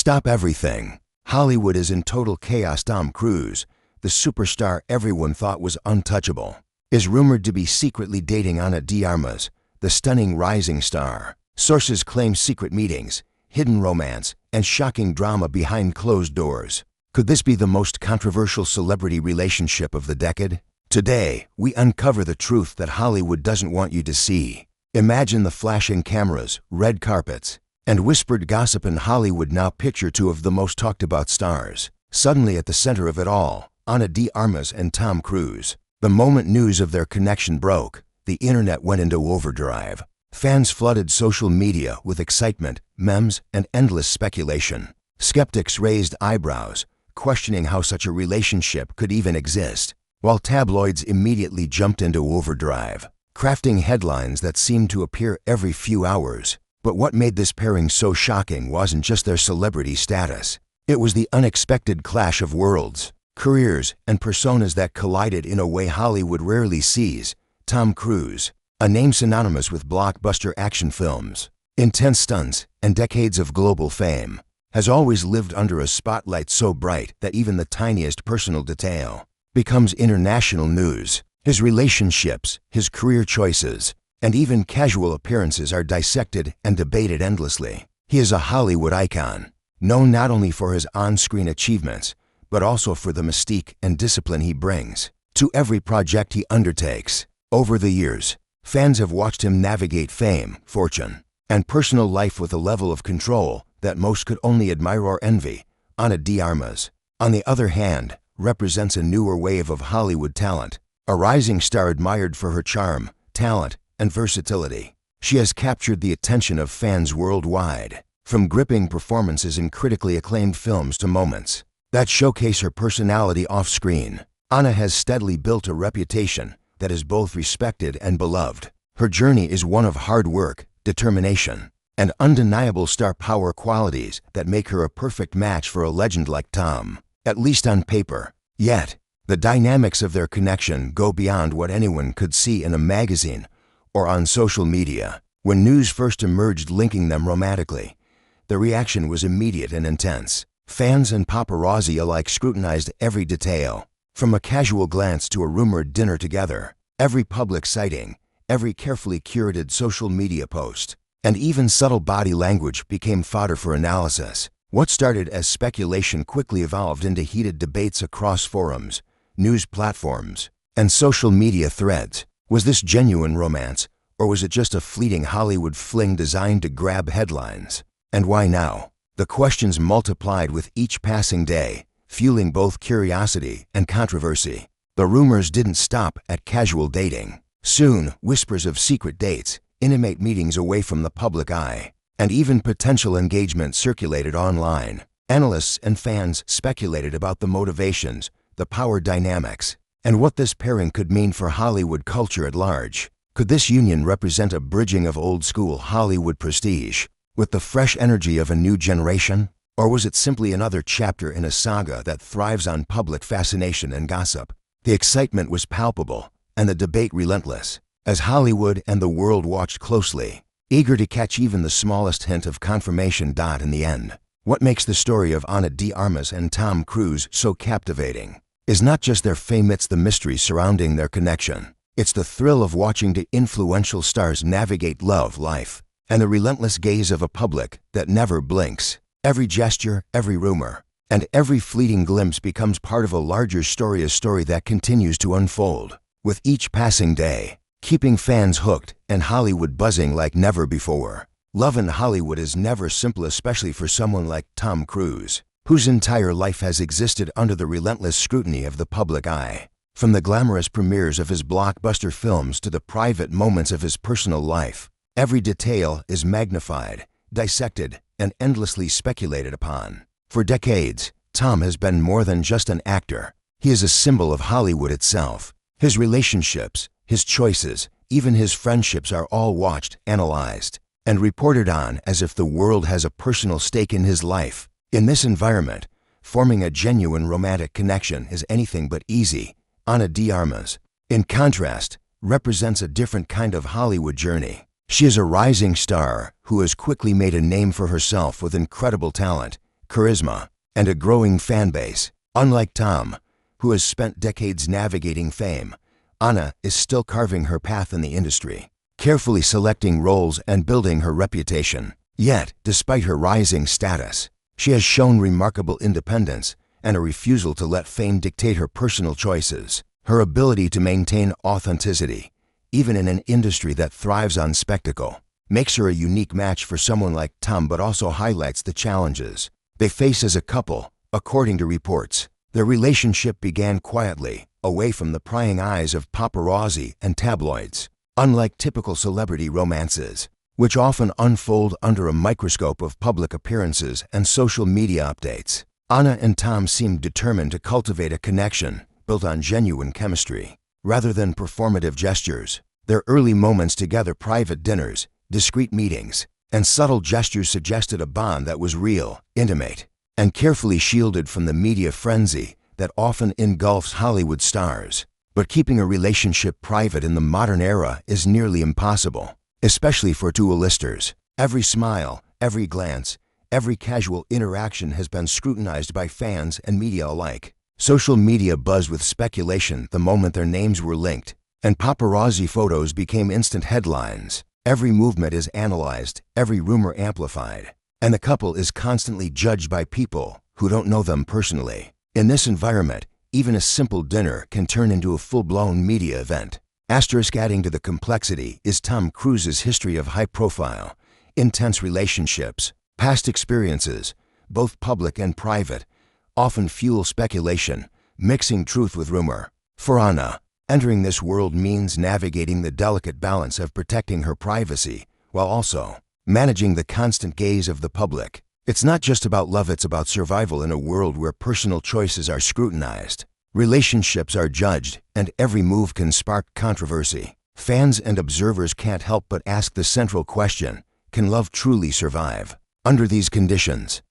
Stop everything. Hollywood is in total chaos. Tom Cruise, the superstar everyone thought was untouchable, is rumored to be secretly dating Ana de Armas, the stunning rising star. Sources claim secret meetings, hidden romance, and shocking drama behind closed doors. Could this be the most controversial celebrity relationship of the decade? Today, we uncover the truth that Hollywood doesn't want you to see. Imagine the flashing cameras, red carpets, and whispered gossip in Hollywood. Now picture two of the most talked about stars suddenly at the center of it all, Ana de Armas and Tom Cruise. The moment news of their connection broke, the internet went into overdrive. Fans flooded social media with excitement, memes, and endless speculation. Skeptics raised eyebrows, questioning how such a relationship could even exist, while tabloids immediately jumped into overdrive, crafting headlines that seemed to appear every few hours. But what made this pairing so shocking wasn't just their celebrity status. It was the unexpected clash of worlds, careers, and personas that collided in a way Hollywood rarely sees. Tom Cruise, a name synonymous with blockbuster action films, intense stunts, and decades of global fame, has always lived under a spotlight so bright that even the tiniest personal detail becomes international news. His relationships, his career choices, and even casual appearances are dissected and debated endlessly. He is a Hollywood icon, known not only for his on-screen achievements, but also for the mystique and discipline he brings to every project he undertakes. Over the years, fans have watched him navigate fame, fortune, and personal life with a level of control that most could only admire or envy. Ana de Armas, on the other hand, represents a newer wave of Hollywood talent, a rising star admired for her charm, talent, and versatility. She has captured the attention of fans worldwide, from gripping performances in critically acclaimed films to moments that showcase her personality off-screen. Ana has steadily built a reputation that is both respected and beloved. Her journey is one of hard work, determination, and undeniable star power, qualities that make her a perfect match for a legend like Tom, at least on paper. Yet, the dynamics of their connection go beyond what anyone could see in a magazine or on social media. When news first emerged linking them romantically, the reaction was immediate and intense. Fans and paparazzi alike scrutinized every detail, from a casual glance to a rumored dinner together. Every public sighting, every carefully curated social media post, and even subtle body language became fodder for analysis. What started as speculation quickly evolved into heated debates across forums, news platforms, and social media threads. Was this genuine romance, or was it just a fleeting Hollywood fling designed to grab headlines? And why now? The questions multiplied with each passing day, fueling both curiosity and controversy. The rumors didn't stop at casual dating. Soon, whispers of secret dates, intimate meetings away from the public eye, and even potential engagement circulated online. Analysts and fans speculated about the motivations, the power dynamics, and what this pairing could mean for Hollywood culture at large. Could this union represent a bridging of old-school Hollywood prestige with the fresh energy of a new generation? Or was it simply another chapter in a saga that thrives on public fascination and gossip? The excitement was palpable, and the debate relentless, as Hollywood and the world watched closely, eager to catch even the smallest hint of confirmation. In the end, what makes the story of Ana de Armas and Tom Cruise so captivating is not just their fame, it's the mystery surrounding their connection. It's the thrill of watching the influential stars navigate love, life, and the relentless gaze of a public that never blinks. Every gesture, every rumor, and every fleeting glimpse becomes part of a larger story, a story that continues to unfold with each passing day, keeping fans hooked and Hollywood buzzing like never before. Love in Hollywood is never simple, especially for someone like Tom Cruise, whose entire life has existed under the relentless scrutiny of the public eye. From the glamorous premieres of his blockbuster films to the private moments of his personal life, every detail is magnified, dissected, and endlessly speculated upon. For decades, Tom has been more than just an actor. He is a symbol of Hollywood itself. His relationships, his choices, even his friendships are all watched, analyzed, and reported on as if the world has a personal stake in his life. In this environment, forming a genuine romantic connection is anything but easy. Ana de Armas, in contrast, represents a different kind of Hollywood journey. She is a rising star who has quickly made a name for herself with incredible talent, charisma, and a growing fan base. Unlike Tom, who has spent decades navigating fame, Anna is still carving her path in the industry, carefully selecting roles and building her reputation. Yet, despite her rising status, she has shown remarkable independence and a refusal to let fame dictate her personal choices. Her ability to maintain authenticity, even in an industry that thrives on spectacle, makes her a unique match for someone like Tom, but also highlights the challenges they face as a couple. According to reports, their relationship began quietly, away from the prying eyes of paparazzi and tabloids. Unlike typical celebrity romances, which often unfold under a microscope of public appearances and social media updates, Anna and Tom seemed determined to cultivate a connection built on genuine chemistry, rather than performative gestures. Their early moments together, private dinners, discreet meetings, and subtle gestures suggested a bond that was real, intimate, and carefully shielded from the media frenzy that often engulfs Hollywood stars. But keeping a relationship private in the modern era is nearly impossible, especially for two A-listers. Every smile, every glance, every casual interaction has been scrutinized by fans and media alike. Social media buzzed with speculation the moment their names were linked, and paparazzi photos became instant headlines. Every movement is analyzed, every rumor amplified, and the couple is constantly judged by people who don't know them personally. In this environment, even a simple dinner can turn into a full-blown media event. Adding to the complexity is Tom Cruise's history of high-profile, intense relationships. Past experiences, both public and private, often fuel speculation, mixing truth with rumor. For Anna, entering this world means navigating the delicate balance of protecting her privacy while also managing the constant gaze of the public. It's not just about love, it's about survival in a world where personal choices are scrutinized, relationships are judged, and every move can spark controversy. Fans and observers can't help but ask the central question: can love truly survive under these conditions?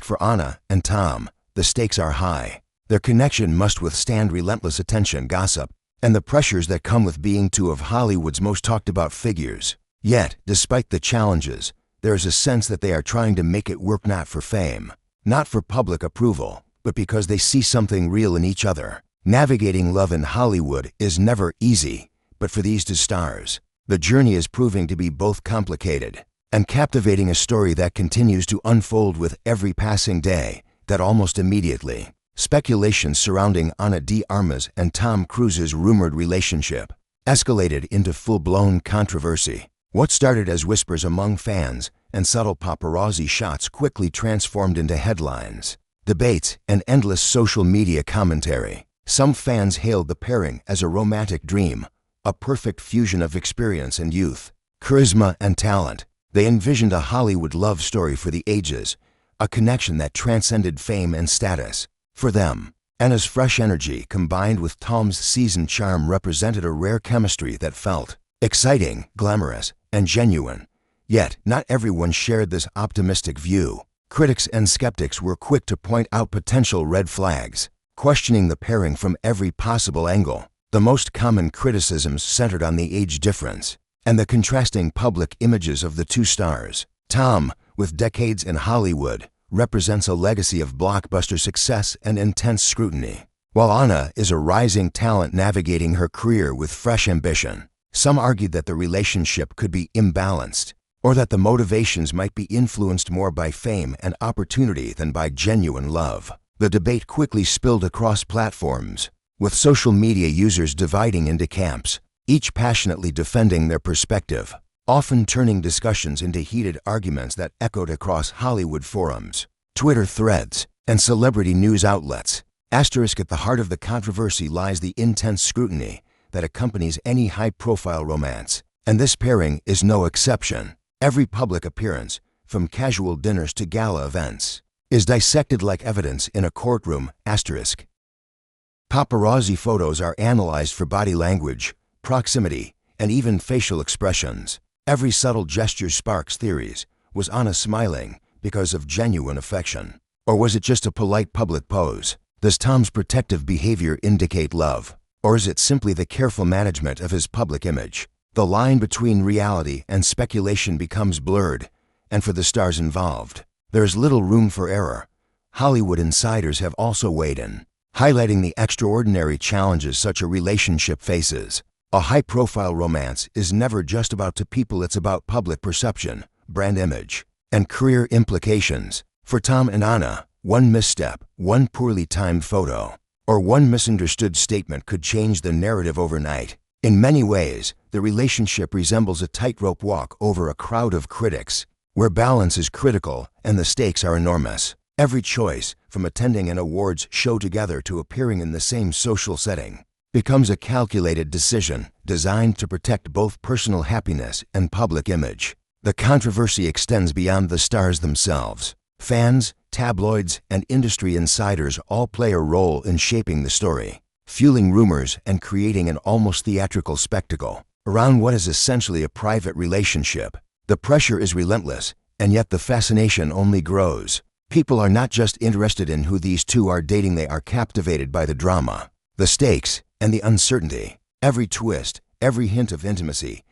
For Anna and Tom, the stakes are high. Their connection must withstand relentless attention, gossip, and the pressures that come with being two of Hollywood's most talked about figures. Yet, despite the challenges, there is a sense that they are trying to make it work, not for fame, not for public approval, but because they see something real in each other. Navigating love in Hollywood is never easy, but for these two stars, the journey is proving to be both complicated and captivating, a story that continues to unfold with every passing day. That almost immediately, speculation surrounding Ana de Armas and Tom Cruise's rumored relationship escalated into full-blown controversy. What started as whispers among fans and subtle paparazzi shots quickly transformed into headlines, debates, and endless social media commentary. Some fans hailed the pairing as a romantic dream, a perfect fusion of experience and youth, charisma and talent. They envisioned a Hollywood love story for the ages, a connection that transcended fame and status. For them, Anna's fresh energy combined with Tom's seasoned charm represented a rare chemistry that felt exciting, glamorous, and genuine. Yet, not everyone shared this optimistic view. Critics and skeptics were quick to point out potential red flags, questioning the pairing from every possible angle. The most common criticisms centered on the age difference and the contrasting public images of the two stars. Tom, with decades in Hollywood, represents a legacy of blockbuster success and intense scrutiny, while Anna is a rising talent navigating her career with fresh ambition. Some argued that the relationship could be imbalanced, or that the motivations might be influenced more by fame and opportunity than by genuine love. The debate quickly spilled across platforms, with social media users dividing into camps, each passionately defending their perspective, often turning discussions into heated arguments that echoed across Hollywood forums, Twitter threads, and celebrity news outlets. At the heart of the controversy lies the intense scrutiny that accompanies any high-profile romance, and this pairing is no exception. Every public appearance, from casual dinners to gala events, is dissected like evidence in a courtroom. Paparazzi photos are analyzed for body language, proximity, and even facial expressions. Every subtle gesture sparks theories. Was Anna smiling because of genuine affection? Or was it just a polite public pose? Does Tom's protective behavior indicate love? Or is it simply the careful management of his public image? The line between reality and speculation becomes blurred, and for the stars involved, there is little room for error. Hollywood insiders have also weighed in, highlighting the extraordinary challenges such a relationship faces. A high-profile romance is never just about two people, it's about public perception, brand image, and career implications. For Tom and Anna, one misstep, one poorly timed photo, or one misunderstood statement could change the narrative overnight. In many ways, the relationship resembles a tightrope walk over a crowd of critics, where balance is critical and the stakes are enormous. Every choice, from attending an awards show together to appearing in the same social setting, becomes a calculated decision designed to protect both personal happiness and public image. The controversy extends beyond the stars themselves. Fans, tabloids, and industry insiders all play a role in shaping the story, fueling rumors and creating an almost theatrical spectacle around what is essentially a private relationship. The pressure is relentless, and yet the fascination only grows. People are not just interested in who these two are dating, they are captivated by the drama, the stakes, and the uncertainty. Every twist, every hint of intimacy,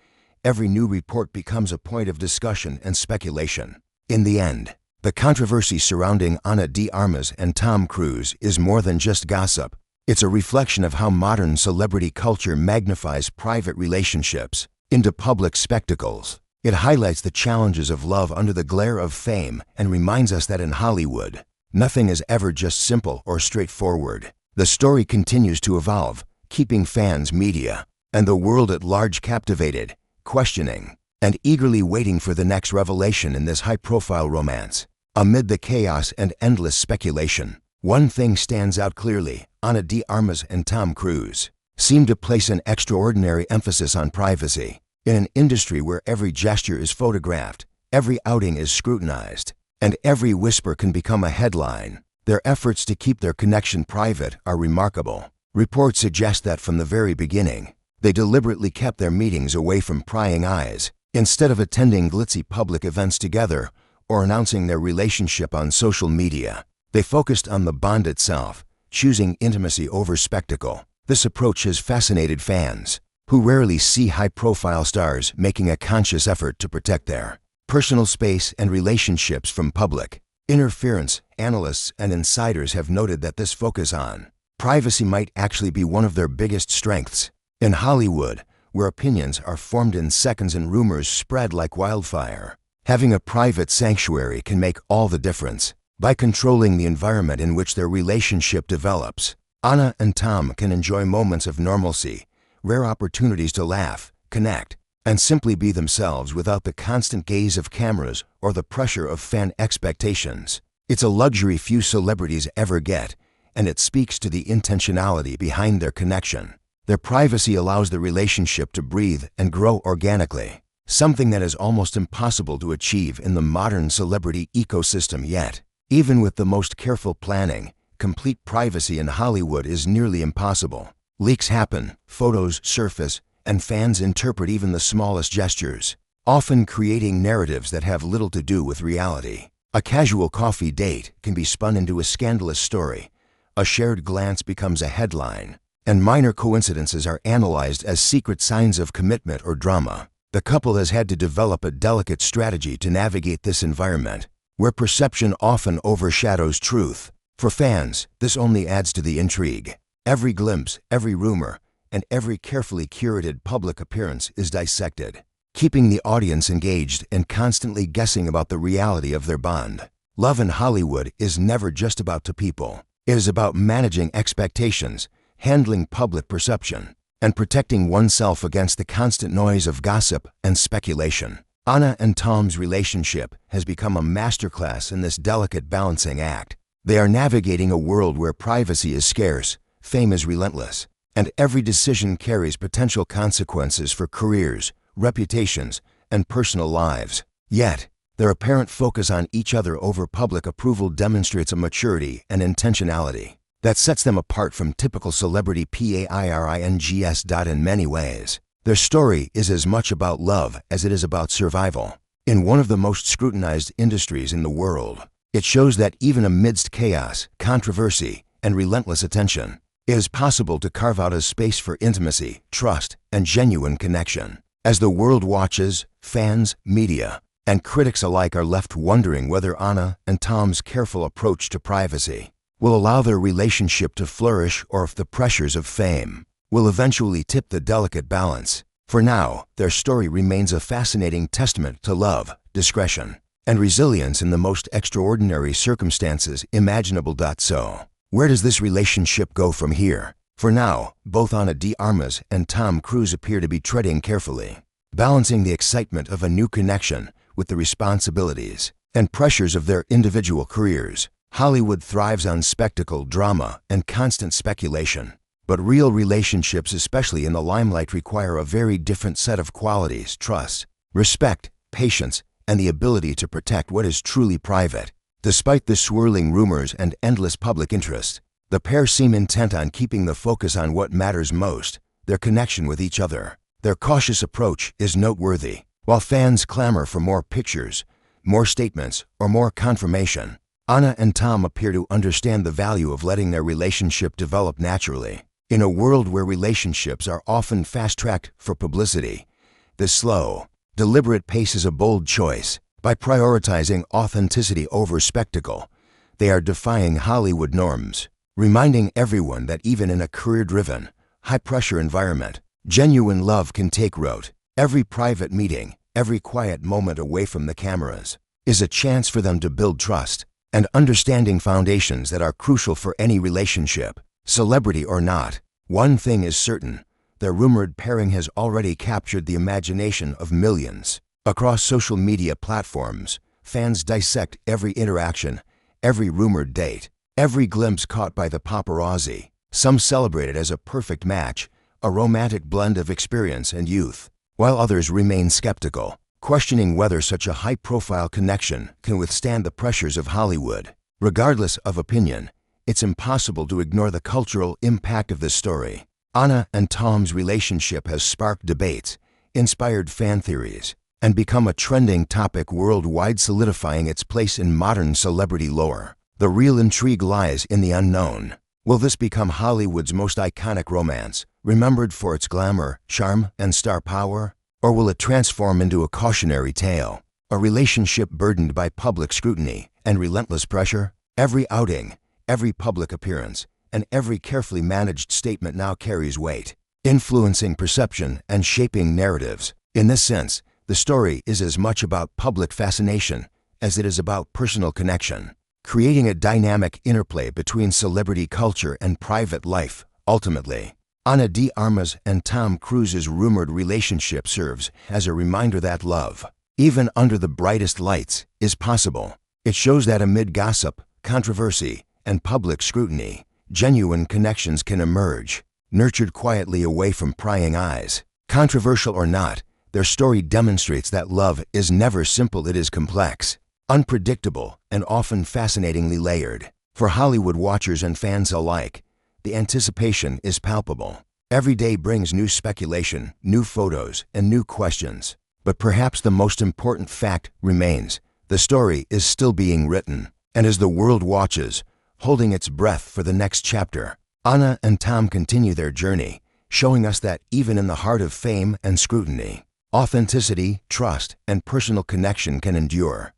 every new report becomes a point of discussion and speculation. In the end, the controversy surrounding Ana de Armas and Tom Cruise is more than just gossip. It's a reflection of how modern celebrity culture magnifies private relationships into public spectacles. It highlights the challenges of love under the glare of fame and reminds us that in Hollywood, nothing is ever just simple or straightforward. The story continues to evolve, keeping fans, media, and the world at large captivated, questioning, and eagerly waiting for the next revelation in this high-profile romance. Amid the chaos and endless speculation, one thing stands out clearly: Ana de Armas and Tom Cruise seem to place an extraordinary emphasis on privacy. In an industry where every gesture is photographed, every outing is scrutinized, and every whisper can become a headline, their efforts to keep their connection private are remarkable. Reports suggest that from the very beginning, they deliberately kept their meetings away from prying eyes. Instead of attending glitzy public events together or announcing their relationship on social media, they focused on the bond itself, choosing intimacy over spectacle. This approach has fascinated fans, who rarely see high-profile stars making a conscious effort to protect their personal space and relationships from public interference. Analysts and insiders have noted that this focus on privacy might actually be one of their biggest strengths. In Hollywood, where opinions are formed in seconds and rumors spread like wildfire, having a private sanctuary can make all the difference. By controlling the environment in which their relationship develops, Ana and Tom can enjoy moments of normalcy, rare opportunities to laugh, connect, and simply be themselves without the constant gaze of cameras or the pressure of fan expectations. It's a luxury few celebrities ever get, and it speaks to the intentionality behind their connection. Their privacy allows the relationship to breathe and grow organically, something that is almost impossible to achieve in the modern celebrity ecosystem. Yet, even with the most careful planning, complete privacy in Hollywood is nearly impossible. Leaks happen, photos surface, and fans interpret even the smallest gestures, often creating narratives that have little to do with reality. A casual coffee date can be spun into a scandalous story, a shared glance becomes a headline, and minor coincidences are analyzed as secret signs of commitment or drama. The couple has had to develop a delicate strategy to navigate this environment, where perception often overshadows truth. For fans, this only adds to the intrigue. Every glimpse, every rumor, and every carefully curated public appearance is dissected, keeping the audience engaged and constantly guessing about the reality of their bond. Love in Hollywood is never just about two people. It is about managing expectations, handling public perception, and protecting oneself against the constant noise of gossip and speculation. Ana and Tom's relationship has become a masterclass in this delicate balancing act. They are navigating a world where privacy is scarce, fame is relentless, and every decision carries potential consequences for careers, reputations, and personal lives. Yet, their apparent focus on each other over public approval demonstrates a maturity and intentionality that sets them apart from typical celebrity pairings. In many ways, their story is as much about love as it is about survival. In one of the most scrutinized industries in the world, it shows that even amidst chaos, controversy, and relentless attention, it is possible to carve out a space for intimacy, trust, and genuine connection. As the world watches, fans, media, and critics alike are left wondering whether Anna and Tom's careful approach to privacy will allow their relationship to flourish, or if the pressures of fame will eventually tip the delicate balance. For now, their story remains a fascinating testament to love, discretion, and resilience in the most extraordinary circumstances imaginable. So, where does this relationship go from here? For now, both Ana de Armas and Tom Cruise appear to be treading carefully, balancing the excitement of a new connection with the responsibilities and pressures of their individual careers. Hollywood thrives on spectacle, drama, and constant speculation. But real relationships, especially in the limelight, require a very different set of qualities: trust, respect, patience, and the ability to protect what is truly private. Despite the swirling rumors and endless public interest, the pair seem intent on keeping the focus on what matters most: their connection with each other. Their cautious approach is noteworthy. While fans clamor for more pictures, more statements, or more confirmation, Ana and Tom appear to understand the value of letting their relationship develop naturally. In a world where relationships are often fast-tracked for publicity, this slow, deliberate pace is a bold choice. By prioritizing authenticity over spectacle, they are defying Hollywood norms, reminding everyone that even in a career-driven, high-pressure environment, genuine love can take root. Every private meeting, every quiet moment away from the cameras, is a chance for them to build trust and understanding, foundations that are crucial for any relationship. Celebrity or not, one thing is certain: their rumored pairing has already captured the imagination of millions. Across social media platforms, fans dissect every interaction, every rumored date, every glimpse caught by the paparazzi. Some celebrate it as a perfect match, a romantic blend of experience and youth, while others remain skeptical, questioning whether such a high-profile connection can withstand the pressures of Hollywood. Regardless of opinion, it's impossible to ignore the cultural impact of this story. Ana and Tom's relationship has sparked debates, inspired fan theories, and become a trending topic worldwide, solidifying its place in modern celebrity lore. The real intrigue lies in the unknown. Will this become Hollywood's most iconic romance, remembered for its glamour, charm, and star power? Or will it transform into a cautionary tale, a relationship burdened by public scrutiny and relentless pressure? Every outing, every public appearance, and every carefully managed statement now carries weight, influencing perception and shaping narratives. In this sense, the story is as much about public fascination as it is about personal connection, creating a dynamic interplay between celebrity culture and private life. Ultimately, Ana de Armas and Tom Cruise's rumored relationship serves as a reminder that love, even under the brightest lights, is possible. It shows that amid gossip, controversy, and public scrutiny, genuine connections can emerge, nurtured quietly away from prying eyes. Controversial or not, their story demonstrates that love is never simple. It is complex, unpredictable, and often fascinatingly layered. For Hollywood watchers and fans alike, the anticipation is palpable. Every day brings new speculation, new photos, and new questions. But perhaps the most important fact remains: the story is still being written. And as the world watches, holding its breath for the next chapter, Ana and Tom continue their journey, showing us that even in the heart of fame and scrutiny, authenticity, trust, and personal connection can endure.